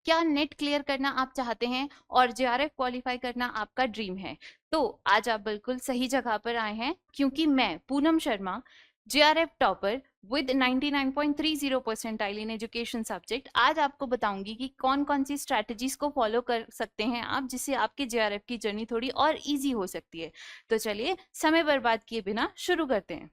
क्या net clear करना आप चाहते हैं और जेआरएफ क्वालिफाई करना आपका ड्रीम है, तो आज आप बिल्कुल सही जगह पर आए हैं, क्योंकि मैं Poonam Sharma, JRF topper with 99.30 percentile in education subject, आज आपको बताऊंगी कि कौन कौन सी स्ट्रैटेजीज को फॉलो कर सकते हैं आप, जिससे आपकी जेआरएफ की जर्नी थोड़ी और इजी हो सकती है। तो चलिए समय बर्बाद किए बिना शुरू करते हैं।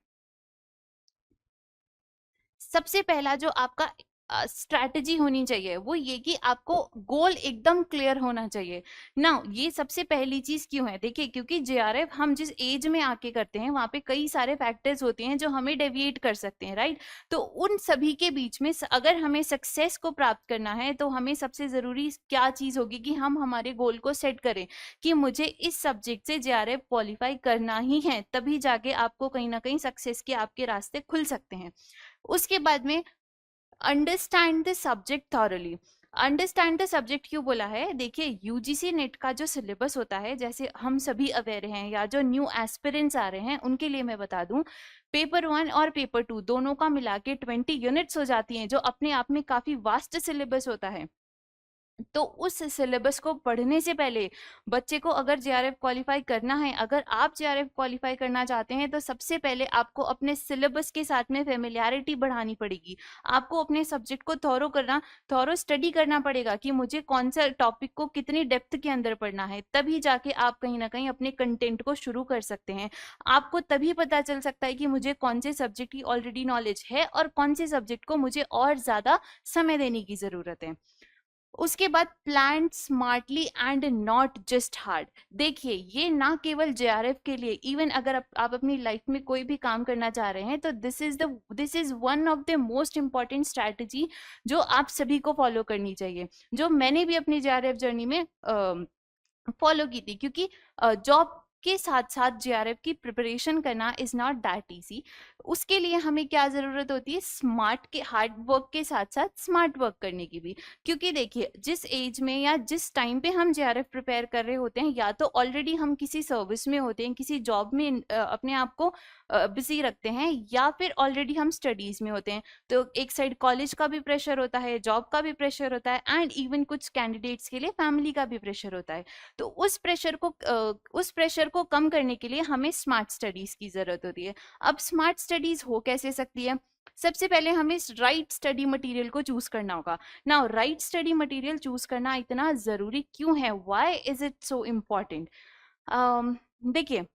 सबसे पहला जो आपका स्ट्रैटेजी होनी चाहिए वो ये कि आपको गोल एकदम क्लियर होना चाहिए ना। ये सबसे पहली चीज क्यों है, देखिए, क्योंकि जेआरएफ हम जिस एज में आके करते हैं वहां पे कई सारे फैक्टर्स होते हैं जो हमें डेविएट कर सकते हैं, राइट। तो उन सभी के बीच में अगर हमें सक्सेस को प्राप्त करना है तो हमें सबसे जरूरी क्या चीज होगी कि हम हमारे गोल को सेट करें कि मुझे इस सब्जेक्ट से जेआरएफ क्वालिफाई करना ही है, तभी जाके आपको कहीं ना कहीं सक्सेस के आपके रास्ते खुल सकते हैं। उसके बाद में understand the subject thoroughly. Understand the subject क्यों बोला है, देखिए, यूजीसी नेट का जो सिलेबस होता है, जैसे हम सभी अवेयर हैं या जो न्यू एस्पिरेंट्स आ रहे हैं उनके लिए मैं बता दूं, पेपर 1 और पेपर 2 दोनों का मिला के 20 यूनिट्स हो जाती हैं, जो अपने आप में काफी वास्ट सिलेबस होता है। तो उस सिलेबस को पढ़ने से पहले बच्चे को अगर जेआरएफ क्वालिफाई करना है, अगर आप जेआरएफ क्वालिफाई करना चाहते हैं, तो सबसे पहले आपको अपने सिलेबस के साथ में फेमिलियरिटी बढ़ानी पड़ेगी। आपको अपने सब्जेक्ट को थॉरो स्टडी करना पड़ेगा कि मुझे कौन सा टॉपिक को कितनी डेप्थ के अंदर पढ़ना है, तभी जाके आप कहीं ना कहीं अपने कंटेंट को शुरू कर सकते हैं। आपको तभी पता चल सकता है कि मुझे कौन से सब्जेक्ट की ऑलरेडी नॉलेज है और कौन से सब्जेक्ट को मुझे और ज्यादा समय देने की जरूरत है। उसके बाद plan smartly and not just hard. देखिए, ये ना केवल जेआरएफ के लिए, इवन अगर आप अपनी लाइफ में कोई भी काम करना चाह रहे हैं, तो this is one of the most important strategy जो आप सभी को फॉलो करनी चाहिए, जो मैंने भी अपनी जेआरएफ जर्नी में फॉलो की थी। क्योंकि जॉब के साथ साथ जेआरएफ की प्रिपरेशन करना इज नॉट दैट इजी। उसके लिए हमें क्या जरूरत होती है, स्मार्ट के हार्ड वर्क के साथ साथ स्मार्ट वर्क करने की भी। क्योंकि देखिए, जिस एज में या जिस टाइम पे हम जेआरएफ प्रिपेयर कर रहे होते हैं, या तो ऑलरेडी हम किसी सर्विस में होते हैं, किसी जॉब में अपने आप को बिजी रखते हैं, या फिर ऑलरेडी हम स्टडीज में होते हैं। तो एक साइड कॉलेज का भी प्रेशर होता है, जॉब का भी प्रेशर होता है, एंड इवन कुछ कैंडिडेट्स के लिए फैमिली का भी प्रेशर होता है। तो उस प्रेशर को कम करने के लिए हमें स्मार्ट स्टडीज की जरूरत होती है। अब स्मार्ट स्टडीज हो कैसे सकती है, सबसे पहले हमें राइट स्टडी मटेरियल को चूज करना होगा। Now right study material choose करना इतना जरूरी क्यों है, why is it so important. देखिए,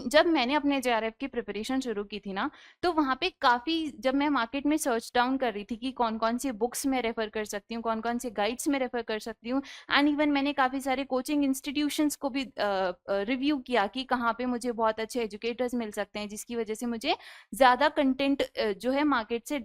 जब मैंने अपने जेआरएफ की प्रिपरेशन शुरू की थी ना, तो वहाँ पे काफ़ी, जब मैं मार्केट में सर्च डाउन कर रही थी कि कौन कौन सी बुक्स मैं रेफर कर सकती हूँ, कौन कौन से गाइड्स में रेफर कर सकती हूँ, एंड इवन मैंने काफ़ी सारे कोचिंग इंस्टीट्यूशंस को भी रिव्यू किया कि कहाँ पे मुझे बहुत अच्छे एजुकेटर्स मिल सकते हैं, जिसकी वजह से मुझे ज़्यादा कंटेंट जो है मार्केट से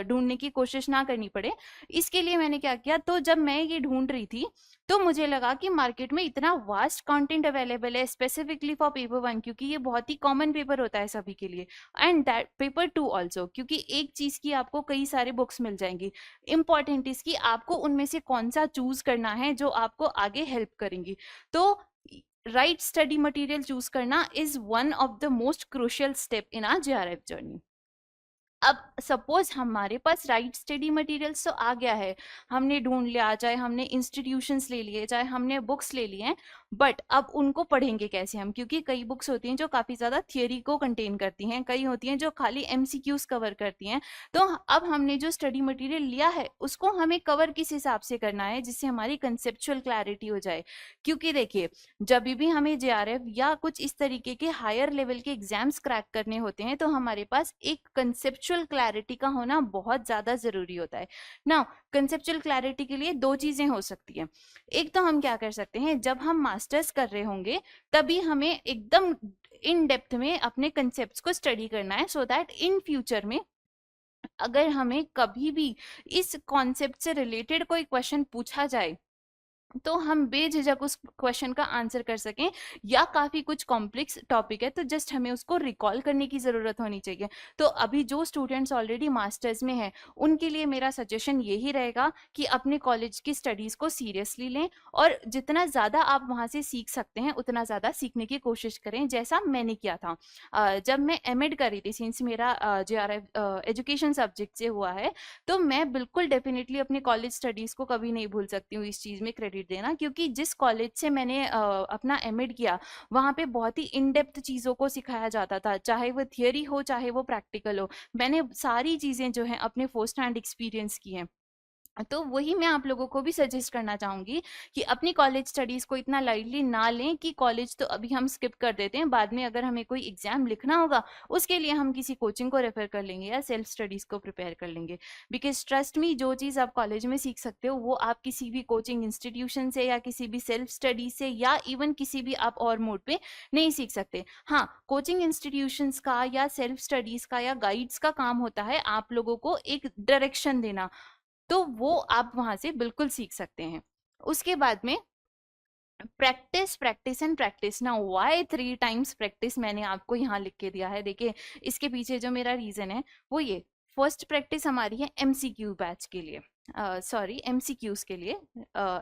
ढूंढने की कोशिश ना करनी पड़े। इसके लिए मैंने क्या किया, तो जब मैं ये ढूंढ रही थी, तो मुझे लगा कि मार्केट में इतना वास्ट कंटेंट अवेलेबल है, स्पेसिफिकली फॉर पेपर 1, क्योंकि ये बहुत ही कॉमन पेपर होता है सभी के लिए, एंड दैट पेपर 2 ऑल्सो, क्योंकि एक चीज की आपको कई सारे बुक्स मिल जाएंगी। इंपॉर्टेंट इसकी आपको उनमें से कौन सा चूज करना है जो आपको आगे हेल्प करेंगी। तो राइट स्टडी मटेरियल चूज करना is one of the most crucial step in our JRF journey. अब सपोज हमारे पास राइट स्टडी मटेरियल्स तो आ गया है, हमने ढूंढ लिया, चाहे हमने इंस्टीट्यूशंस ले लिए, चाहे हमने बुक्स ले लिए हैं, बट अब उनको पढ़ेंगे कैसे हम, क्योंकि कई बुक्स होती हैं जो काफ़ी ज़्यादा थियोरी को कंटेन करती हैं, कई होती हैं जो खाली एमसीक्यूज कवर करती हैं। तो अब हमने जो स्टडी मटेरियल लिया है उसको हमें कवर किस हिसाब से करना है, जिससे हमारी कंसेप्चुअल क्लैरिटी हो जाए। क्योंकि देखिए, जब भी हमें जेआरएफ या कुछ इस तरीके के हायर लेवल के एग्जाम्स क्रैक करने होते हैं, तो हमारे पास एक कंसेप्चुअल क्लैरिटी का होना बहुत ज्यादा जरूरी होता है ना। कंसेप्चुअल क्लैरिटी के लिए दो चीजें हो सकती हैं। एक तो हम क्या कर सकते हैं, जब हम मास्टर्स कर रहे होंगे तभी हमें एकदम इन डेप्थ में अपने कंसेप्ट्स को स्टडी करना है, सो दैट इन फ्यूचर में अगर हमें कभी भी इस कॉन्सेप्ट से रिलेटेड कोई क्वेश्चन पूछा जाए, तो हम बेझिझक उस क्वेश्चन का आंसर कर सकें, या काफ़ी कुछ कॉम्प्लेक्स टॉपिक है तो जस्ट हमें उसको रिकॉल करने की ज़रूरत होनी चाहिए। तो अभी जो स्टूडेंट्स ऑलरेडी मास्टर्स में हैं, उनके लिए मेरा सजेशन यही रहेगा कि अपने कॉलेज की स्टडीज़ को सीरियसली लें, और जितना ज़्यादा आप वहाँ से सीख सकते हैं उतना ज़्यादा सीखने की कोशिश करें, जैसा मैंने किया था। जब मैं एमएड कर रही थी, सिंस मेरा जेआरएफ एजुकेशन सब्जेक्ट से हुआ है, तो मैं बिल्कुल डेफिनेटली अपने कॉलेज स्टडीज़ को कभी नहीं भूल सकती हूँ इस चीज़ में क्रेडिट देना, क्योंकि जिस कॉलेज से मैंने अपना एमएड किया, वहाँ पे बहुत ही इन डेप्थ चीज़ों को सिखाया जाता था, चाहे वो थियरी हो चाहे वो प्रैक्टिकल हो। मैंने सारी चीज़ें जो हैं अपने फर्स्ट हैंड एक्सपीरियंस की हैं। तो वही मैं आप लोगों को भी सजेस्ट करना चाहूँगी कि अपनी कॉलेज स्टडीज़ को इतना लाइटली ना लें कि कॉलेज तो अभी हम स्किप कर देते हैं, बाद में अगर हमें कोई एग्ज़ाम लिखना होगा, उसके लिए हम किसी कोचिंग को रेफ़र कर लेंगे या सेल्फ स्टडीज़ को प्रिपेयर कर लेंगे। बिकॉज़ ट्रस्ट मी, जो चीज़ आप कॉलेज में सीख सकते हो, वो आप किसी भी कोचिंग इंस्टीट्यूशन से या किसी भी सेल्फ स्टडी से या इवन किसी भी आप और मोड पे नहीं सीख सकते। हाँ, कोचिंग इंस्टीट्यूशंस का या सेल्फ स्टडीज़ का या गाइड्स का काम होता है आप लोगों को एक डायरेक्शन देना, तो वो आप वहाँ से बिल्कुल सीख सकते हैं। उसके बाद में practice, practice and practice. Now why 3 times practice मैंने आपको यहाँ लिख के दिया है। देखिए, इसके पीछे जो मेरा रीज़न है वो ये, फर्स्ट प्रैक्टिस हमारी है एमसीक्यू बैच के लिए, सॉरी एमसीक्यूज़ के लिए।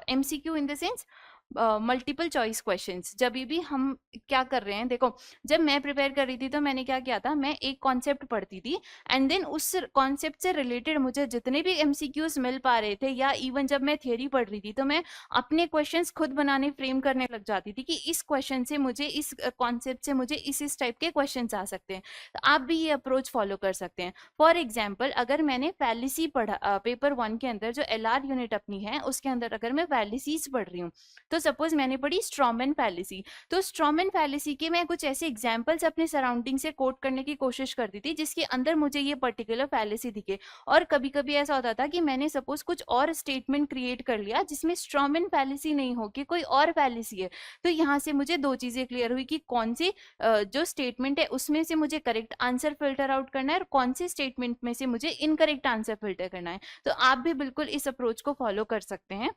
MCQ in the sense multiple choice questions. जब भी हम क्या कर रहे हैं, देखो, जब मैं प्रिपेयर कर रही थी तो मैंने क्या किया था, मैं एक कॉन्सेप्ट पढ़ती थी एंड देन उस कॉन्सेप्ट से रिलेटेड मुझे जितने भी एमसीक्यूज मिल पा रहे थे, या इवन जब मैं थियरी पढ़ रही थी तो मैं अपने क्वेश्चंस खुद बनाने, फ्रेम करने लग जाती थी कि इस क्वेश्चन से मुझे, इस कॉन्सेप्ट से मुझे इस टाइप के क्वेश्चंस आ सकते हैं। तो आप भी ये अप्रोच फॉलो कर सकते हैं। फॉर एग्जाम्पल, अगर मैंने फैलिसी पढ़ा पेपर 1 के अंदर, जो एलआर यूनिट अपनी है उसके अंदर अगर मैं फैलिसीज पढ़ रही हूँ, तो सपोज मैंने पढ़ी स्ट्रॉमन फैलिसी, तो स्ट्रॉमन फैलिसी के मैं कुछ ऐसे एग्जाम्पल्स अपने सराउंडिंग से कोट करने की कोशिश करती थी जिसके अंदर मुझे ये पर्टिकुलर फैलिसी दिखे। और कभी कभी ऐसा होता था कि मैंने सपोज कुछ और स्टेटमेंट क्रिएट कर लिया जिसमें स्ट्रॉमन फैलिसी नहीं हो कि कोई और फैलिसी है। तो यहाँ से मुझे दो चीजें क्लियर हुई कि कौन सी जो स्टेटमेंट है उसमें से मुझे करेक्ट आंसर फिल्टर आउट करना है और कौन सी स्टेटमेंट में से मुझे इनकरेक्ट आंसर फिल्टर करना है। तो आप भी बिल्कुल इस अप्रोच को फॉलो कर सकते हैं।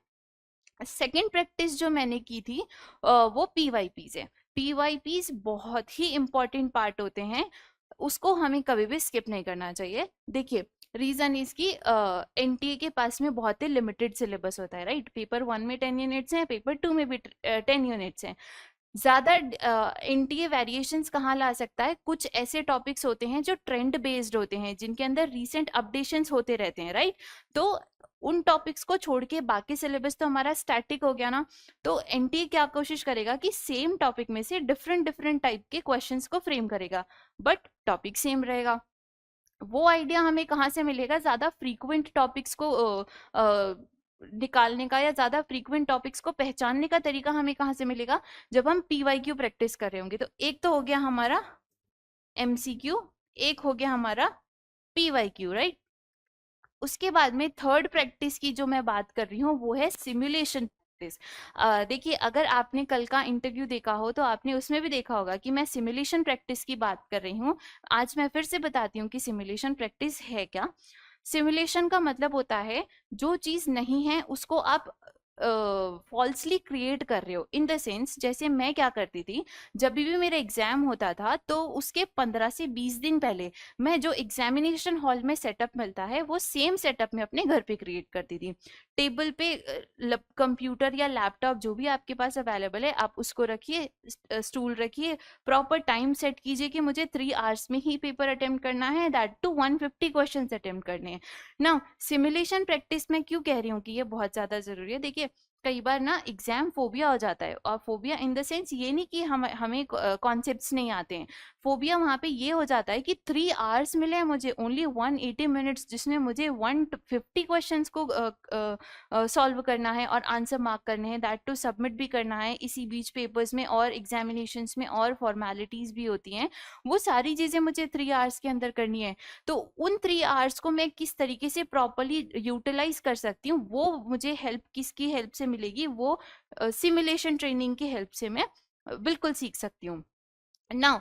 सेकेंड प्रैक्टिस जो मैंने की थी वो पीवाईपीज है। पीवाईपीज बहुत ही इंपॉर्टेंट पार्ट होते हैं, उसको हमें कभी भी स्किप नहीं करना चाहिए। देखिए, रीजन इसकी एनटीए के पास में बहुत ही लिमिटेड सिलेबस होता है, राइट। पेपर 1 में 10 यूनिट्स हैं, पेपर 2 में भी 10 यूनिट्स हैं। ज़्यादा एनटीए वेरिएशंस कहाँ ला सकता है, कुछ ऐसे टॉपिक्स होते हैं जो ट्रेंड बेस्ड होते हैं, जिनके अंदर रीसेंट अपडेशंस होते रहते हैं, राइट। तो उन टॉपिक्स को छोड़ के बाकी सिलेबस तो हमारा स्टैटिक हो गया ना। तो एनटीए क्या कोशिश करेगा कि सेम टॉपिक में से डिफरेंट डिफरेंट टाइप के क्वेश्चंस को फ्रेम करेगा, बट टॉपिक सेम रहेगा। वो आइडिया हमें कहाँ से मिलेगा, ज़्यादा फ्रीक्वेंट टॉपिक्स को निकालने का, या ज़्यादा फ्रीक्वेंट टॉपिक्स को पहचानने का तरीका हमें कहाँ से मिलेगा, जब हम पीवाईक्यू प्रैक्टिस कर रहे होंगे। तो एक तो हो गया हमारा एमसीक्यू, एक हो गया हमारा पीवाईक्यू, राइट। उसके बाद में थर्ड प्रैक्टिस की जो मैं बात कर रही हूँ वो है सिमुलेशन प्रैक्टिस। देखिए, अगर आपने कल का इंटरव्यू देखा हो तो आपने उसमें भी देखा होगा कि मैं सिमुलेशन प्रैक्टिस की बात कर रही हूँ। आज मैं फिर से बताती हूँ कि सिमुलेशन प्रैक्टिस है क्या। सिमुलेशन का मतलब होता है जो चीज़ नहीं है उसको आप फॉल्सली क्रिएट कर रहे हो। इन द सेंस, जैसे मैं क्या करती थी, जब भी मेरा एग्जाम होता था तो उसके 15 से 20 दिन पहले मैं जो एग्जामिनेशन हॉल में सेटअप मिलता है वो सेम सेटअप में अपने घर पे क्रिएट करती थी। टेबल पे कंप्यूटर या लैपटॉप जो भी आपके पास अवेलेबल है आप उसको रखिए, स्टूल रखिए, प्रॉपर टाइम सेट कीजिए कि मुझे 3 आवर्स में ही पेपर अटेम्प्ट करना है, दैट टू 150 क्वेश्चन अटेम्प्ट करने हैं। ना, सिमुलेशन प्रैक्टिस में क्यों कह रही हूँ कि ये बहुत ज़्यादा ज़रूरी है। देखिए, कई बार ना एग्जाम फोबिया हो जाता है, और फोबिया इन द सेंस ये नहीं कि हमें कॉन्सेप्ट्स नहीं आते हैं। फोबिया वहाँ पे ये हो जाता है कि 3 आवर्स मिले हैं मुझे, ओनली 180 मिनट्स, जिसमें मुझे 150 क्वेश्चंस को सॉल्व करना है और आंसर मार्क करने हैं, दैट टू सबमिट भी करना है इसी बीच पेपर्स में, और एग्जामिनेशंस में और फॉर्मेलिटीज़ भी होती हैं। वो सारी चीज़ें मुझे 3 आवर्स के अंदर करनी है। तो उन 3 आवर्स को मैं किस तरीके से प्रॉपर्ली यूटिलाइज कर सकती हूँ, वो मुझे हेल्प किसकी हेल्प से मिलेगी, वो सिमुलेशन ट्रेनिंग की हेल्प से मैं बिल्कुल सीख सकती हूँ। नाउ,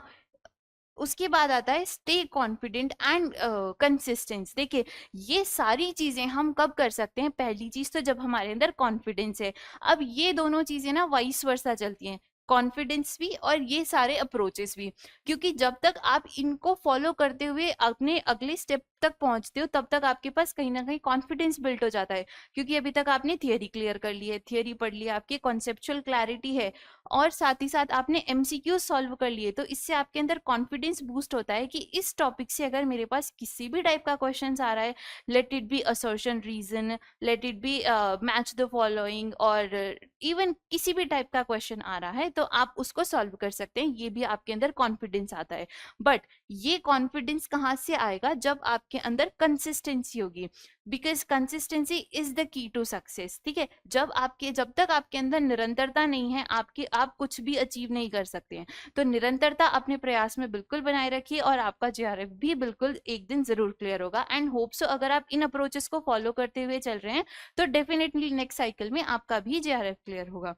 उसके बाद आता है स्टे कॉन्फिडेंट एंड कंसिस्टेंस। देखिए ये सारी चीजें हम कब कर सकते हैं, पहली चीज तो जब हमारे अंदर कॉन्फिडेंस है। अब ये दोनों चीजें ना वाइस वर्सा चलती हैं, कॉन्फिडेंस भी और ये सारे अप्रोचेस भी, क्योंकि जब तक आप इनको फॉलो करते हुए अपने अगले स्टेप तक पहुंचते हो तब तक आपके पास कहीं ना कहीं कॉन्फिडेंस बिल्ट हो जाता है, क्योंकि अभी तक आपने थियरी क्लियर कर ली है, थियरी पढ़ लिया, आपकी कॉन्सेप्चुअल क्लैरिटी है, और साथ ही साथ आपने एमसीक्यू सॉल्व कर लिए, तो इससे आपके अंदर कॉन्फिडेंस बूस्ट होता है कि इस टॉपिक से अगर मेरे पास किसी भी टाइप का क्वेश्चन आ रहा है, let it be assertion reason, let it be match the following, और इवन किसी भी टाइप का क्वेश्चन आ रहा है तो आप उसको सॉल्व कर सकते हैं, ये भी आपके अंदर कॉन्फिडेंस आता है। बट ये कॉन्फिडेंस कहाँ से आएगा, जब आपके अंदर कंसिस्टेंसी होगी, because consistency is the key to success. ठीक है, जब तक आपके अंदर निरंतरता नहीं है, आप कुछ भी अचीव नहीं कर सकते हैं। तो निरंतरता अपने प्रयास में बिल्कुल बनाए रखिए और आपका जेआरएफ भी बिल्कुल एक दिन जरूर क्लियर होगा। एंड होप सो अगर आप इन अप्रोचेस को फॉलो करते हुए चल रहे हैं तो डेफिनेटली नेक्स्ट साइकिल में आपका भी जेआरएफ क्लियर होगा।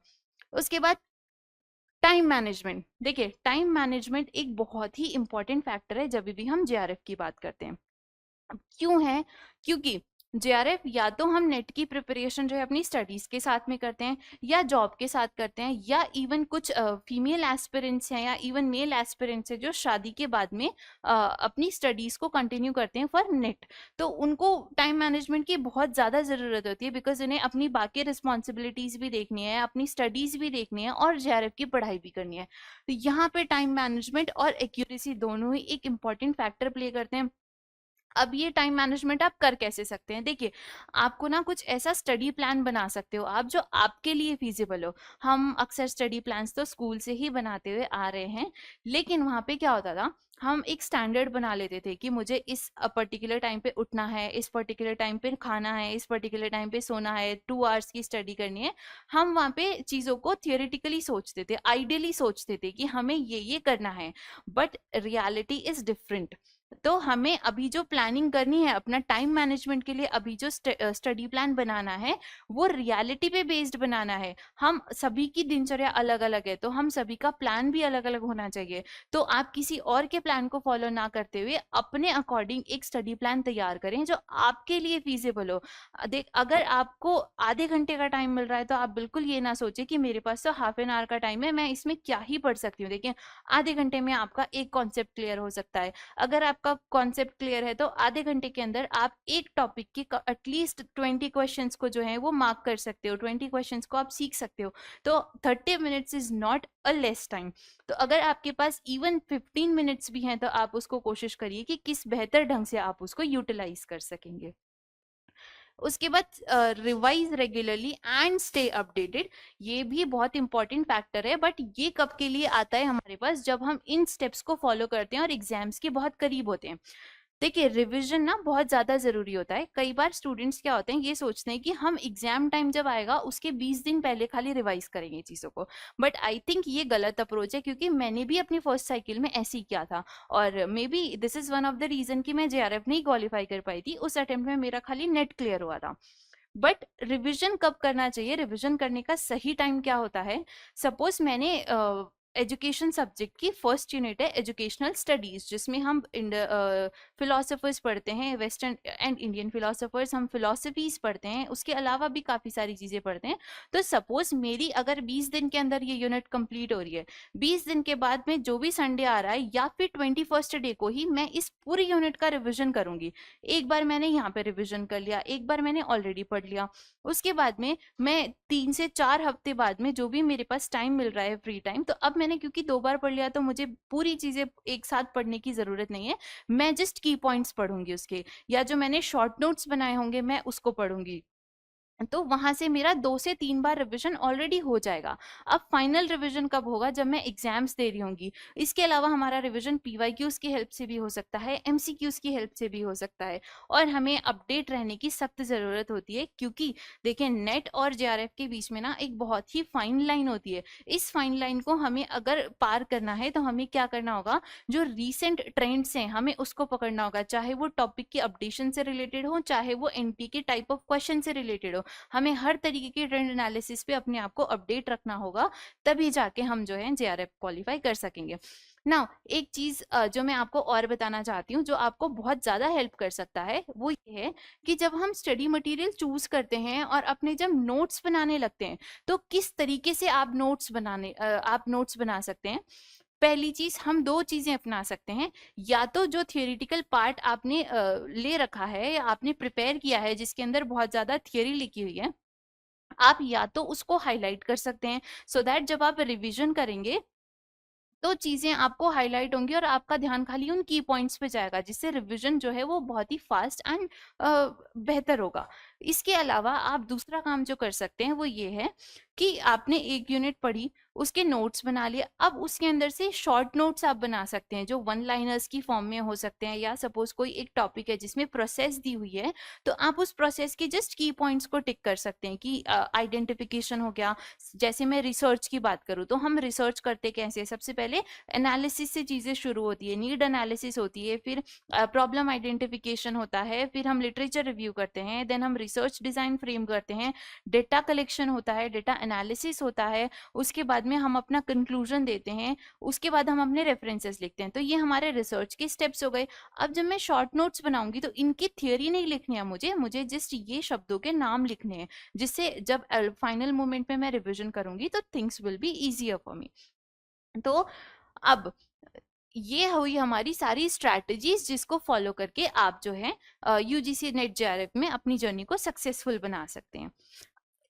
उसके बाद टाइम मैनेजमेंट। देखिए टाइम मैनेजमेंट एक बहुत ही इंपॉर्टेंट फैक्टर है जब भी हम जेआरएफ की बात करते हैं। क्यों है, क्योंकि जेआरएफ या तो हम नेट की प्रिपरेशन जो है अपनी स्टडीज के साथ में करते हैं या जॉब के साथ करते हैं, या इवन कुछ फीमेल एस्पिरेंट्स हैं या इवन मेल एस्पिरेंट्स हैं जो शादी के बाद में अपनी स्टडीज को कंटिन्यू करते हैं फॉर नेट। तो उनको टाइम मैनेजमेंट की बहुत ज़्यादा ज़रूरत होती है, बिकॉज उन्हें अपनी बाकी रिस्पॉन्सिबिलिटीज भी देखनी है, अपनी स्टडीज भी देखनी है और जेआरएफ की पढ़ाई भी करनी है। तो यहाँ पे टाइम मैनेजमेंट और एक्यूरेसी दोनों ही एक इम्पॉर्टेंट फैक्टर प्ले करते हैं। अब ये टाइम मैनेजमेंट आप कर कैसे सकते हैं, देखिए आपको ना कुछ ऐसा स्टडी प्लान बना सकते हो आप जो आपके लिए फीजिबल हो। हम अक्सर स्टडी प्लान्स तो स्कूल से ही बनाते हुए आ रहे हैं, लेकिन वहाँ पे क्या होता था, हम एक स्टैंडर्ड बना लेते थे कि मुझे इस पर्टिकुलर टाइम पे उठना है, इस पर्टिकुलर टाइम पे खाना है, इस पर्टिकुलर टाइम पे सोना है, 2 आवर्स की स्टडी करनी है। हम वहाँ पे चीज़ों को थियोरिटिकली सोचते थे, आइडियली सोचते थे कि हमें ये करना है, बट रियलिटी इज डिफरेंट। तो हमें अभी जो प्लानिंग करनी है अपना टाइम मैनेजमेंट के लिए, अभी जो स्टडी प्लान बनाना है वो रियलिटी पे बेस्ड बनाना है। हम सभी की दिनचर्या अलग अलग है, तो हम सभी का प्लान भी अलग अलग होना चाहिए। तो आप किसी और के प्लान को फॉलो ना करते हुए अपने अकॉर्डिंग एक स्टडी प्लान तैयार करें जो आपके लिए फीजिबल हो। देख अगर आपको आधे घंटे का टाइम मिल रहा है तो आप बिल्कुल ये ना सोचे कि मेरे पास तो हाफ एन आवर का टाइम है, मैं इसमें क्या ही पढ़ सकती हूँ। देखिए आधे घंटे में आपका एक कॉन्सेप्ट क्लियर हो सकता है। अगर आपका कॉन्सेप्ट क्लियर है तो आधे घंटे के अंदर आप एक टॉपिक की एटलीस्ट 20 क्वेश्चंस को जो है वो मार्क कर सकते हो, 20 क्वेश्चंस को आप सीख सकते हो। तो 30 minutes is not a less time. तो अगर आपके पास इवन 15 मिनट्स भी हैं तो आप उसको कोशिश करिए कि किस बेहतर ढंग से आप उसको यूटिलाइज कर सकेंगे। उसके बाद revise regularly and stay updated, ये भी बहुत इंपॉर्टेंट फैक्टर है, बट ये कब के लिए आता है हमारे पास, जब हम इन स्टेप्स को फॉलो करते हैं और एग्जाम्स के बहुत करीब होते हैं। देखिए रिवीजन ना बहुत ज़्यादा ज़रूरी होता है। कई बार स्टूडेंट्स क्या होते हैं, ये सोचते हैं कि हम एग्जाम टाइम जब आएगा उसके 20 दिन पहले खाली रिवाइज करेंगे चीज़ों को, बट आई थिंक ये गलत अप्रोच है, क्योंकि मैंने भी अपनी फर्स्ट साइकिल में ऐसे ही किया था और may be this is one of the reason कि मैं जेआरएफ नहीं क्वालिफाई कर पाई थी। उस अटेम्प्ट में मेरा खाली नेट क्लियर हुआ था। बट रिवीजन कब करना चाहिए, रिवीजन करने का सही टाइम क्या होता है, सपोज मैंने एजुकेशन सब्जेक्ट की फर्स्ट यूनिट है एजुकेशनल स्टडीज, जिसमें हम फिलोसफर्स पढ़ते हैं, वेस्टर्न एंड इंडियन फिलोसफर्स, हम फिलोसफीज पढ़ते हैं, उसके अलावा भी काफ़ी सारी चीज़ें पढ़ते हैं। तो सपोज मेरी अगर 20 दिन के अंदर ये यूनिट कंप्लीट हो रही है, 20 दिन के बाद में जो भी संडे आ रहा है या फिर 21st डे को ही मैं इस पूरी यूनिट का रिविजन करूंगी। एक बार मैंने यहाँ पे रिविजन कर लिया, एक बार मैंने ऑलरेडी पढ़ लिया, उसके बाद में मैं 3 से 4 हफ्ते बाद में जो भी मेरे पास टाइम मिल रहा है फ्री टाइम, तो अब मैंने क्योंकि 2 बार पढ़ लिया तो मुझे पूरी चीजें एक साथ पढ़ने की जरूरत नहीं है, मैं जस्ट की पॉइंट्स पढ़ूंगी उसके, या जो मैंने शॉर्ट नोट्स बनाए होंगे मैं उसको पढ़ूंगी। तो वहां से मेरा 2 से 3 बार रिवीजन ऑलरेडी हो जाएगा। अब फाइनल रिवीजन कब होगा, जब मैं एग्जाम्स दे रही होंगी। इसके अलावा हमारा रिवीजन पीवाईक्यूज की हेल्प से भी हो सकता है, एमसीक्यूज की हेल्प से भी हो सकता है, और हमें अपडेट रहने की सख्त ज़रूरत होती है, क्योंकि देखिए नेट और जेआरएफ के बीच में ना एक बहुत ही फाइन लाइन होती है। इस फाइन लाइन को हमें अगर पार करना है तो हमें क्या करना होगा, जो रिसेंट ट्रेंड्स हैं हमें उसको पकड़ना होगा, चाहे वो टॉपिक की अपडेशन से रिलेटेड हो, चाहे वो एनटी के टाइप ऑफ क्वेश्चन से रिलेटेड हो। हमें हर तरीके के ट्रेंड एनालिसिस पे अपने आप को अपडेट रखना होगा, तभी जाके हम जो है जेआरएफ क्वालिफाई कर सकेंगे। नाउ एक चीज जो मैं आपको और बताना चाहती हूँ, जो आपको बहुत ज्यादा हेल्प कर सकता है, वो ये है कि जब हम स्टडी मटेरियल चूज करते हैं और अपने जब नोट्स बनाने लगते हैं, तो किस तरीके से आप नोट्स बना सकते हैं। पहली चीज, हम दो चीजें अपना सकते हैं। या तो जो थियोरिटिकल पार्ट आपने ले रखा है या आपने प्रिपेयर किया है, जिसके अंदर बहुत ज्यादा थियोरी लिखी हुई है, आप या तो उसको हाईलाइट कर सकते हैं, सो दैट जब आप रिवीजन करेंगे तो चीजें आपको हाईलाइट होंगी और आपका ध्यान खाली उन की पॉइंट्स पे जाएगा, जिससे रिवीजन जो है वो बहुत ही फास्ट एंड बेहतर होगा। इसके अलावा आप दूसरा काम जो कर सकते हैं वो ये है कि आपने एक यूनिट पढ़ी, उसके नोट्स बना लिए, अब उसके अंदर से शॉर्ट नोट्स आप बना सकते हैं, जो वन लाइनर्स की फॉर्म में हो सकते हैं। या सपोज कोई एक टॉपिक है जिसमें प्रोसेस दी हुई है, तो आप उस प्रोसेस के जस्ट की पॉइंट्स को टिक कर सकते हैं कि आइडेंटिफिकेशन हो गया। जैसे मैं रिसर्च की बात करूँ, तो हम रिसर्च करते कैसे, सबसे पहले एनालिसिस से चीजें शुरू होती है, नीड एनालिसिस होती है, फिर प्रॉब्लम आइडेंटिफिकेशन होता है, फिर हम लिटरेचर रिव्यू करते हैं, देन हम रिसर्च डिजाइन फ्रेम करते हैं, डेटा कलेक्शन होता है, डेटा एनालिसिस होता है, उसके बाद में हम अपना कंक्लूजन देते हैं, उसके बाद हम अपने रेफरेंसेस लिखते हैं। तो ये हमारे रिसर्च के स्टेप्स हो गए। अब जब मैं शॉर्ट नोट्स बनाऊंगी तो इनकी थियोरी नहीं लिखनी है मुझे, मुझे जस्ट ये शब्दों के नाम लिखने हैं, जिससे जब फाइनल मोमेंट में मैं रिविजन करूंगी तो things will be easier for me. तो अब ये हुई हमारी सारी स्ट्रैटेजीज, जिसको फॉलो करके आप जो है यूजीसी नेट जेआरएफ में अपनी जर्नी को सक्सेसफुल बना सकते हैं।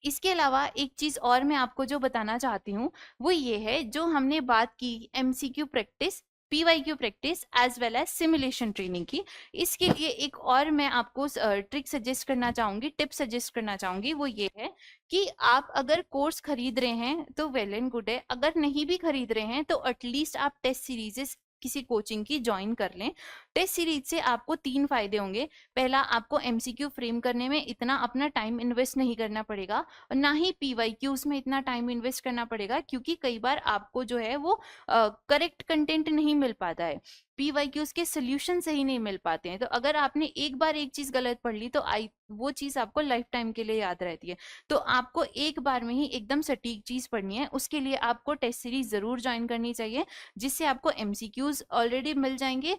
इसके अलावा एक चीज और मैं आपको जो बताना चाहती हूँ वो ये है, जो हमने बात की MCQ practice, PYQ practice as well as simulation training की, इसके लिए एक और मैं आपको ट्रिक सजेस्ट करना चाहूंगी, टिप सजेस्ट करना चाहूंगी, वो ये है कि आप अगर कोर्स खरीद रहे हैं तो वेल एंड गुड है, अगर नहीं भी खरीद रहे हैं तो एटलीस्ट आप टेस्ट सीरीजेस किसी कोचिंग की ज्वाइन कर लें। टेस्ट सीरीज से आपको 3 फायदे होंगे। पहला, आपको एमसीक्यू फ्रेम करने में इतना अपना टाइम इन्वेस्ट नहीं करना पड़ेगा, और ना ही पीवाईक्यूज में इतना टाइम इन्वेस्ट करना पड़ेगा, क्योंकि कई बार आपको जो है वो करेक्ट कंटेंट नहीं मिल पाता है, पीवाईक्यूज के सोल्यूशन सही नहीं मिल पाते हैं। तो अगर आपने एक बार एक चीज गलत पढ़ ली तो वो चीज आपको लाइफ टाइम के लिए याद रहती है। तो आपको एक बार में ही एकदम सटीक चीज पढ़नी है, उसके लिए आपको टेस्ट सीरीज जरूर ज्वाइन करनी चाहिए, जिससे आपको एमसीक्यूज ऑलरेडी मिल जाएंगे,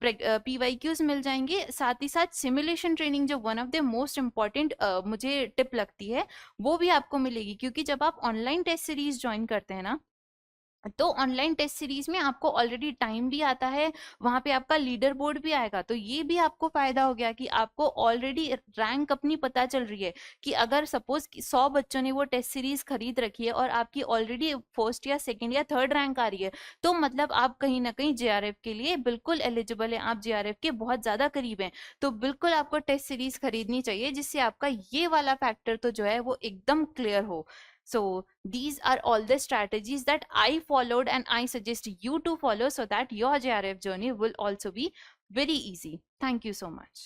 पीवाईक्यूज मिल जाएंगे, साथ ही साथ सिमुलेशन ट्रेनिंग जो one of the most important मुझे टिप लगती है वो भी आपको मिलेगी। क्योंकि जब आप ऑनलाइन टेस्ट सीरीज ज्वाइन करते हैं ना, तो ऑनलाइन टेस्ट सीरीज में आपको ऑलरेडी टाइम भी आता है, वहां पे आपका लीडर बोर्ड भी आएगा, तो ये भी आपको फायदा हो गया कि आपको ऑलरेडी रैंक अपनी पता चल रही है। कि अगर सपोज 100 बच्चों ने वो टेस्ट सीरीज खरीद रखी है और आपकी ऑलरेडी फर्स्ट या सेकंड या थर्ड रैंक आ रही है, तो मतलब आप कहीं ना कहीं जेआरएफ के लिए बिल्कुल एलिजिबल है, आप जेआरएफ के बहुत ज्यादा करीब हैं। तो बिल्कुल आपको टेस्ट सीरीज खरीदनी चाहिए, जिससे आपका ये वाला फैक्टर तो जो है वो एकदम क्लियर हो। So these are all the strategies that I followed and I suggest you to follow, so that your JRF journey will also be very easy. Thank you so much.